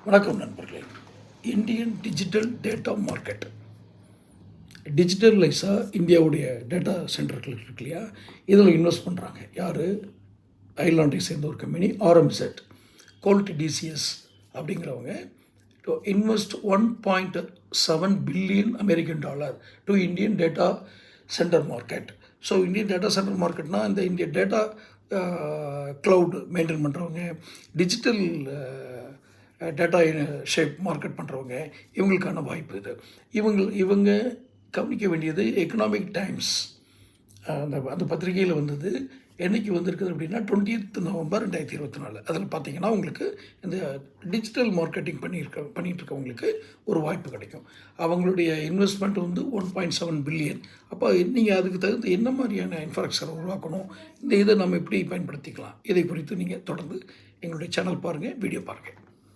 வணக்கம் நண்பர்களே. Indian digital data market டிஜிட்டலைஸாக இந்தியாவுடைய டேட்டா சென்டர்கள் இருக்கு இல்லையா, இதில் இன்வெஸ்ட் பண்ணுறாங்க. யார்? அயர்லாண்டை சேர்ந்த ஒரு கம்பெனி ஆர்எம்செட் குவாலிட்டி டிசிஎஸ் அப்படிங்கிறவங்க to invest $1.7 billion American dollar to Indian data centre market. So Indian data centre மார்க்கெட்னால் இந்த இந்திய டேட்டா க்ளவுட் மெயின்டைன் பண்ணுறவங்க, டிஜிட்டல் டேட்டா ஷேப் மார்க்கெட் பண்ணுறவங்க, இவங்களுக்கான வாய்ப்பு இது. இவங்க கவனிக்க வேண்டியது எக்கனாமிக் டைம்ஸ் அந்த பத்திரிகையில் வந்தது. என்றைக்கு வந்திருக்குது அப்படின்னா 20th நவம்பர் 2024. அதில் பார்த்தீங்கன்னா உங்களுக்கு இந்த டிஜிட்டல் மார்க்கெட்டிங் பண்ணிகிட்ருக்கவங்களுக்கு ஒரு வாய்ப்பு கிடைக்கும். அவங்களுடைய இன்வெஸ்ட்மெண்ட் வந்து 1.7 பில்லியன். அப்போ நீங்கள் அதுக்கு தகுந்த என்ன மாதிரியான இன்ஃப்ராஸ்ட்ரக்சரை உருவாக்கணும், இந்த இதை நம்ம எப்படி பயன்படுத்திக்கலாம், இதை குறித்து நீங்கள் தொடர்ந்து எங்களுடைய சேனல் பாருங்கள், வீடியோ பாருங்கள்.